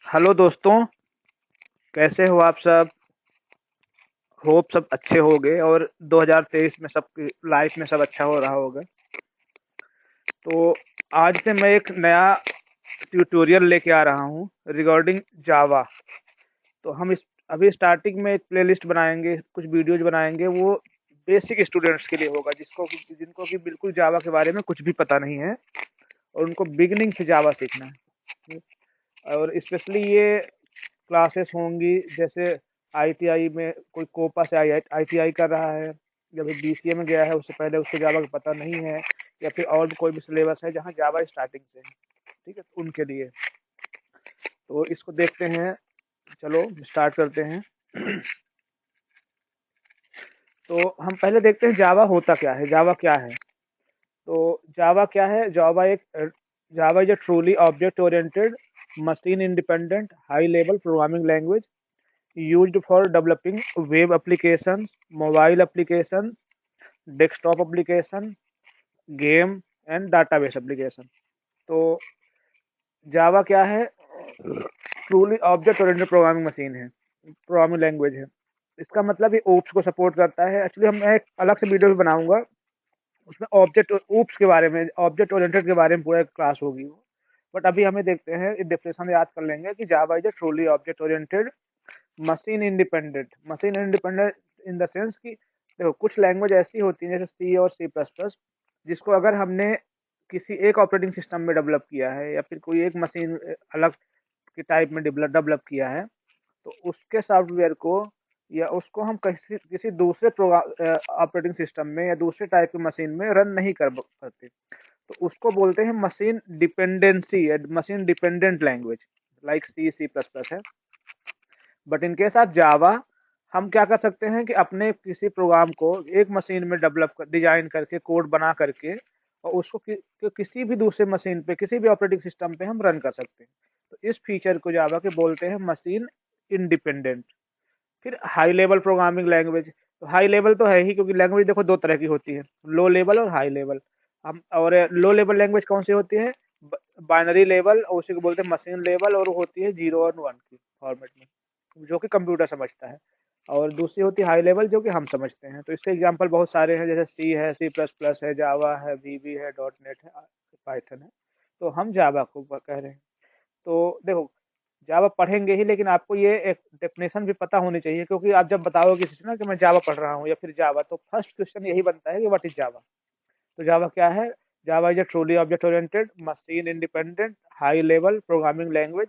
Hello दोस्तों, कैसे हो आप सब? होप सब अच्छे होंगे और 2023 में सबकी लाइफ में सब अच्छा हो रहा होगा। तो आज से मैं एक नया ट्यूटोरियल लेके आ रहा हूँ रिगार्डिंग जावा। तो हम इस अभी स्टार्टिंग में एक प्लेलिस्ट बनाएंगे, कुछ वीडियोज बनाएंगे। वो बेसिक स्टूडेंट्स के लिए होगा जिनको कि बिल्कुल जावा के बारे में कुछ भी पता नहीं है और उनको बिगिनिंग से जावा सीखना है। और स्पेशली ये क्लासेस होंगी जैसे आईटीआई में कोई कोपा से आईटीआई कर रहा है या फिर बीसीए में गया है, उससे पहले उसको जावा का पता नहीं है, या फिर और भी कोई भी सिलेबस है जहाँ जावा स्टार्टिंग से है। ठीक है, तो उनके लिए तो इसको देखते हैं। चलो स्टार्ट करते हैं। तो हम पहले देखते हैं जावा होता क्या है, जावा क्या है। तो जावा क्या है? Java is a truly object oriented machine independent high level programming language used for developing web applications, mobile application, desktop application, game and database application। तो जावा क्या है? Truly object oriented programming machine है, प्रोग्रामिंग लैंग्वेज है। इसका मतलब ये oops को support करता है। एक्चुअली हम मैं एक अलग से वीडियो भी बनाऊंगा, उसमें ऑब्जेक्ट ओप्स के बारे में, ऑब्जेक्ट ओरिएंटेड के बारे में पूरा एक क्लास होगी वो। बट अभी हमें देखते हैं, डेफिनेशन याद कर लेंगे कि Java is a truly object oriented machine independent in the sense कि देखो कुछ लैंग्वेज ऐसी होती है जैसे सी और सी प्लस प्लस, जिसको अगर हमने किसी एक ऑपरेटिंग सिस्टम में डेवलप किया है या फिर कोई एक मशीन अलग के टाइप में डेवलप किया है, तो उसके सॉफ्टवेयर को या उसको हम किसी किसी दूसरे ऑपरेटिंग सिस्टम में या दूसरे टाइप की मशीन में रन नहीं कर सकते। तो उसको बोलते हैं मशीन डिपेंडेंट लैंग्वेज, लाइक सी सी प्लस प्लस है। बट इनके साथ जावा हम क्या कर सकते हैं कि अपने किसी प्रोग्राम को एक मशीन में डिजाइन करके कोड बना करके और उसको किसी भी दूसरे मशीन पे किसी भी ऑपरेटिंग सिस्टम पे हम रन कर सकते हैं। तो इस फीचर को जावा के बोलते हैं मशीन इंडिपेंडेंट। फिर हाई लेवल प्रोग्रामिंग लैंग्वेज। तो हाई लेवल तो है ही, क्योंकि लैंग्वेज देखो दो तरह की होती है, लो लेवल और हाई लेवल। हम और लो लेवल लैंग्वेज कौन सी होती है? बाइनरी लेवल, और उसी को बोलते हैं मशीन लेवल, और वो होती है 0 और 1 की फॉर्मेट में, जो कि कंप्यूटर समझता है। और दूसरी होती है हाई लेवल, जो कि हम समझते हैं। तो इसके एग्जांपल बहुत सारे हैं, जैसे सी है, सी प्लस प्लस है, जावा है, वीबी है, डॉट नेट है, पाइथन है। तो हम जावा को कह रहे हैं। तो देखो, जावा पढ़ेंगे ही, लेकिन आपको ये एक डेफिनेशन भी पता होनी चाहिए, क्योंकि आप जब बताओगे किसी से ना कि मैं जावा पढ़ रहा हूँ या फिर जावा, तो फर्स्ट क्वेश्चन यही बनता है कि व्हाट इज जावा। तो जावा क्या है? Java is a truly object oriented machine independent high level programming language.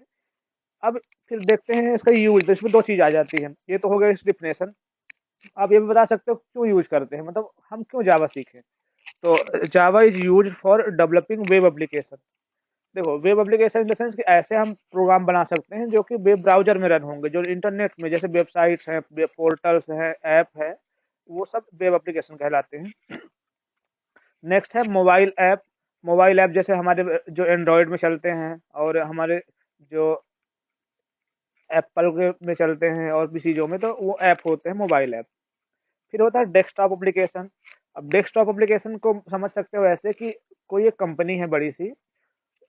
अब फिर देखते हैं इसका यूज। तो इसमें दो चीज आ जाती है, ये तो हो गया इस डिफिनेशन। आप ये भी बता सकते हो क्यों यूज करते हैं, मतलब हम क्यों जावा सीखें। तो Java is use for developing web application. देखो, web application in the sense कि ऐसे हम प्रोग्राम बना सकते हैं जो कि वेब ब्राउजर में रन होंगे, जो इंटरनेट में, जैसे वेबसाइट्स हैं, वेब पोर्टल्स हैं, ऐप है, वो सब वेब एप्लीकेशन कहलाते हैं। नेक्स्ट है मोबाइल ऐप। मोबाइल ऐप जैसे हमारे जो एंड्रॉयड में चलते हैं और हमारे जो एप्पल के में चलते हैं और भी चीज़ों में, तो वो ऐप होते हैं मोबाइल ऐप। फिर होता है डेस्कटॉप एप्लीकेशन। अब डेस्कटॉप एप्लीकेशन को समझ सकते हो ऐसे कि कोई एक कंपनी है बड़ी सी,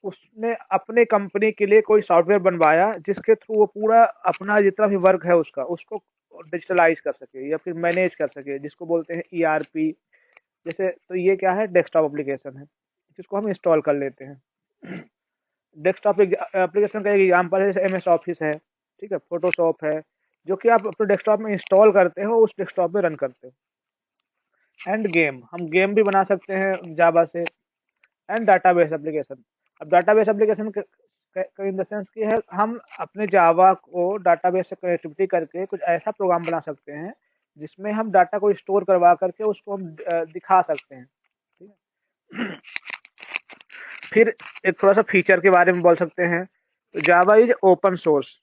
उसने अपने कंपनी के लिए कोई सॉफ्टवेयर बनवाया जिसके थ्रू वो पूरा अपना जितना भी वर्क है उसका, उसको डिजिटलाइज कर सके या फिर मैनेज कर सके, जिसको बोलते हैं ईआरपी जैसे। तो ये क्या है? डेस्कटॉप एप्लीकेशन है, जिसको हम इंस्टॉल कर लेते हैं। डेस्कटॉप एप्लीकेशन का एक एग्जाम्पल है, जैसे एमएस ऑफिस है, ठीक है, फोटोशॉप है, जो कि आप अपने डेस्कटॉप में इंस्टॉल करते हो, उस डेस्कटॉप में रन करते हो। एंड गेम, हम गेम भी बना सकते हैं जावा से। And database application. अब database application in the sense की है, हम अपने जावा को डाटाबेस से कनेक्टिविटी करके कुछ ऐसा प्रोग्राम बना सकते हैं जिसमें हम डाटा को स्टोर करवा करके उसको हम दिखा सकते हैं। ठीक है। फिर एक थोड़ा सा फीचर के बारे में बोल सकते हैं। तो Java is open source.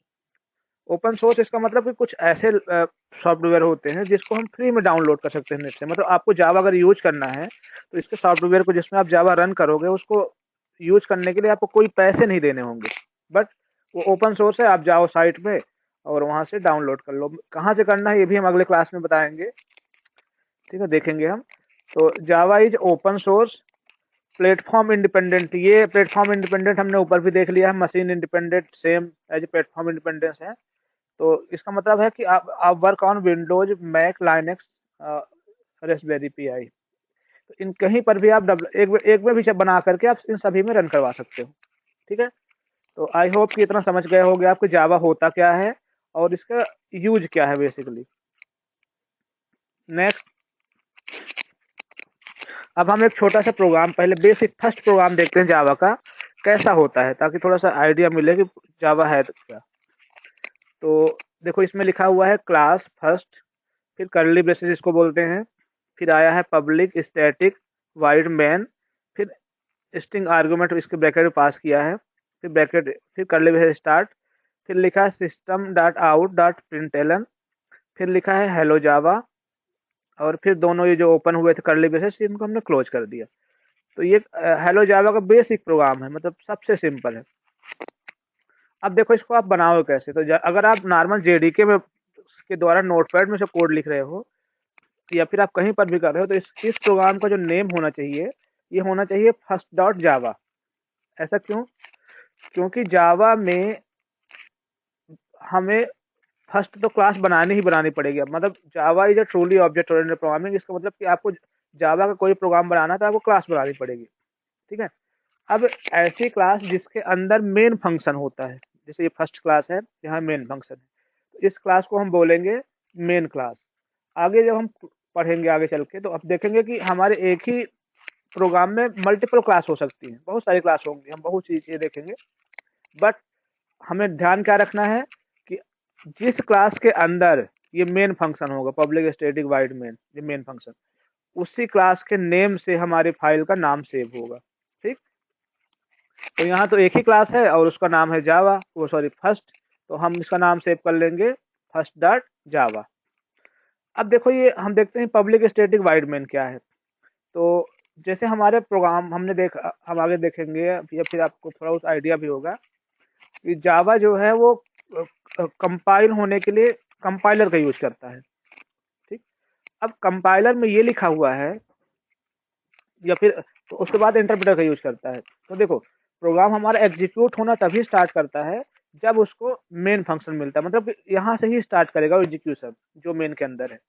Open source इसका मतलब कि कुछ ऐसे सॉफ्टवेयर होते हैं जिसको हम फ्री में डाउनलोड कर सकते हैं नेट से। मतलब आपको जावा अगर यूज करना है, तो इसके सॉफ्टवेयर को जिसमें आप जावा रन करोगे, उसको यूज करने के लिए आपको कोई पैसे नहीं देने होंगे। बट वो ओपन सोर्स है, आप जाओ साइट पे और वहां से डाउनलोड कर लो। कहाँ से करना है ये भी हम अगले क्लास में बताएंगे, ठीक है, देखेंगे हम। तो Java is open source platform independent, ये प्लेटफॉर्म इंडिपेंडेंट हमने ऊपर भी देख लिया है, machine independent same as platform independence है। तो इसका मतलब है कि आप work on Windows, Mac, Linux, raspberry pi, तो इन कहीं पर भी आप एक में भी जब बना करके आप इन सभी में रन करवा सकते हो। ठीक है, तो आई होप कि इतना समझ गए होगे आपको जावा होता क्या है और इसका यूज क्या है बेसिकली। नेक्स्ट, अब हम एक छोटा सा प्रोग्राम, पहले बेसिक फर्स्ट प्रोग्राम देखते हैं जावा का कैसा होता है, ताकि थोड़ा सा आइडिया मिले कि जावा है तो क्या। तो देखो इसमें लिखा हुआ है क्लास फर्स्ट, फिर कर्ली ब्रेसेस इसको बोलते हैं, फिर आया है पब्लिक स्टैटिक वाइड मेन, फिर स्ट्रिंग आर्गुमेंट इसके ब्रैकेट में पास किया है, फिर ब्रैकेट, फिर कर्ली ब्रेसेस स्टार्ट, फिर लिखा है system dot out dot println, फिर लिखा है हेलो जावा, और फिर दोनों ये जो ओपन हुए थे कर्ली ब्रेसेस इनको हमने क्लोज कर दिया। तो ये हेलो जावा का बेसिक प्रोग्राम है, मतलब सबसे सिंपल है। अब देखो इसको आप बनाओ कैसे, तो अगर आप नॉर्मल जेडीके में के द्वारा नोटपैड में से कोड लिख रहे हो या फिर आप कहीं पर भी कर रहे हो, तो इस प्रोग्राम का जो नेम होना चाहिए, ये होना चाहिए फर्स्ट डॉट जावा। ऐसा क्यों? क्योंकि जावा में हमें फर्स्ट तो क्लास बनानी ही बनानी पड़ेगी। अब मतलब Java is a truly object oriented programming, इसका मतलब कि आपको जावा का कोई प्रोग्राम बनाना तो आपको क्लास बनानी पड़ेगी। ठीक है, अब ऐसी क्लास जिसके अंदर मेन फंक्शन होता है, जैसे ये फर्स्ट क्लास है, यहाँ मेन फंक्शन है, तो इस क्लास को हम बोलेंगे मेन क्लास। आगे जब हम पढ़ेंगे आगे चल के, तो अब देखेंगे कि हमारे एक ही प्रोग्राम में मल्टीपल क्लास हो सकती हैं, बहुत सारी क्लास होंगी, हम बहुत सी चीजें देखेंगे। बट हमें ध्यान क्या रखना है कि जिस क्लास के अंदर ये मेन फंक्शन होगा, पब्लिक स्टैटिक वाइड मेन, ये मेन फंक्शन, उसी क्लास के नेम से हमारी फाइल का नाम सेव होगा। ठीक, तो यहाँ तो एक ही क्लास है और उसका नाम है जावा, वो सॉरी फर्स्ट, तो हम इसका नाम सेव कर लेंगे फर्स्ट डॉट जावा। अब देखो ये हम देखते हैं पब्लिक स्टैटिक वाइड मेन क्या है। तो जैसे हमारे प्रोग्राम हमने देखा, हम आगे देखेंगे या फिर आपको थोड़ा उस आइडिया भी होगा कि जावा जो है वो कंपाइल होने के लिए कंपाइलर का यूज करता है। ठीक, अब कंपाइलर में ये लिखा हुआ है, या फिर तो उसके बाद इंटरप्रेटर का यूज करता है। तो देखो प्रोग्राम हमारा एग्जीक्यूट होना तभी स्टार्ट करता है जब उसको मेन फंक्शन मिलता है, मतलब यहाँ से ही स्टार्ट करेगा एग्जीक्यूशन जो मेन के अंदर है।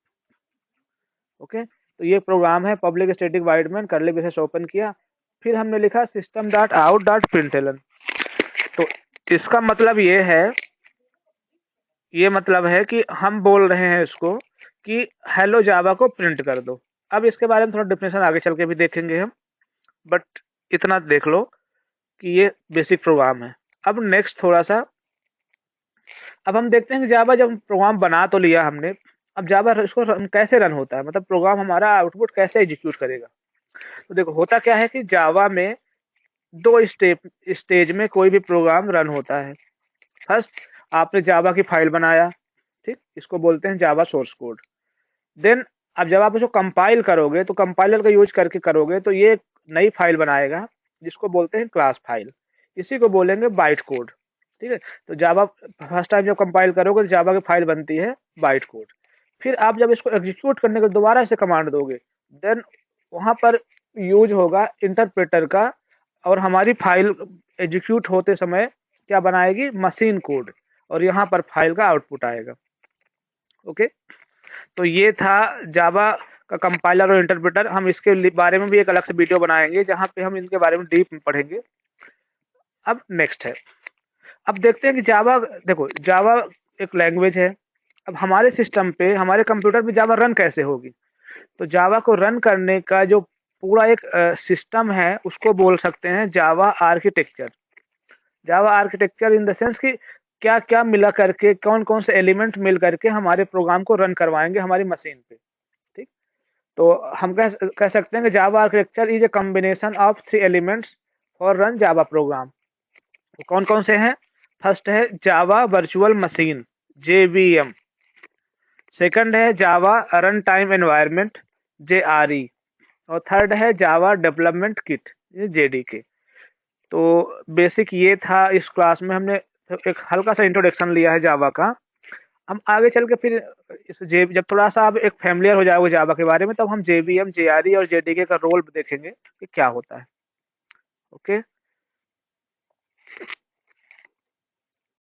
ओके, तो ये प्रोग्राम है public static wide main, curly braces open किया, फिर हमने लिखा system dot out dot println. तो इसका मतलब ये मतलब है कि हम बोल रहे हैं इसको कि हेलो जावा को प्रिंट कर दो। अब इसके बारे में थोड़ा डिफिनेशन आगे चल के भी देखेंगे हम, बट इतना देख लो कि ये बेसिक प्रोग्राम है। अब नेक्स्ट थोड़ा सा, अब हम देखते हैं कि जावा जब प्रोग्राम बना तो लिया हमने, अब जावा इसको कैसे रन होता है, मतलब प्रोग्राम हमारा आउटपुट कैसे एग्जीक्यूट करेगा। तो देखो होता क्या है कि जावा में दो स्टेज में कोई भी प्रोग्राम रन होता है। फर्स्ट, आपने जावा की फाइल बनाया, ठीक, इसको बोलते हैं जावा सोर्स कोड। देन अब जब आप इसको कंपाइल करोगे, तो कंपाइलर का यूज करके करोगे, तो ये एक नई फाइल बनाएगा जिसको बोलते हैं क्लास फाइल, इसी को बोलेंगे बाइट कोड। ठीक है, तो जावा फर्स्ट टाइम जब कंपाइल करोगे तो जावा की फाइल बनती है बाइट कोड। फिर आप जब इसको एग्जीक्यूट करने के दोबारा से कमांड दोगे, देन वहां पर यूज होगा इंटरप्रेटर का, और हमारी फाइल एग्जीक्यूट होते समय क्या बनाएगी, मशीन कोड, और यहाँ पर फाइल का आउटपुट आएगा। ओके, तो ये था जावा का कंपाइलर और इंटरप्रेटर। हम इसके बारे में भी एक अलग से वीडियो बनाएंगे जहाँ पे हम इनके बारे में डीप में पढ़ेंगे। अब नेक्स्ट है, अब देखते हैं कि जावा, देखो जावा एक लैंग्वेज है। अब हमारे सिस्टम पे, हमारे कंप्यूटर पे जावा रन कैसे होगी, तो जावा को रन करने का जो पूरा एक सिस्टम है उसको बोल सकते हैं Java architecture. Java architecture in the sense कि क्या क्या मिला करके, कौन कौन से एलिमेंट मिल करके हमारे प्रोग्राम को रन करवाएंगे हमारी मशीन पे। ठीक, तो हम कह सकते हैं कि Java architecture is a combination of 3 elements for run Java program. तो कौन कौन से हैं? फर्स्ट है Java virtual machine, JVM। Second है Java run time environment, JRE। और थर्ड है जावा डेवलपमेंट किट, JDK। तो बेसिक ये था, इस क्लास में हमने एक हल्का सा इंट्रोडक्शन लिया है जावा का। हम आगे चल के फिर इस जब थोड़ा सा आप एक फैमिलियर हो जाओगे जावा के बारे में, तब हम JVM, JRE और JDK का रोल देखेंगे कि क्या होता है। ओके।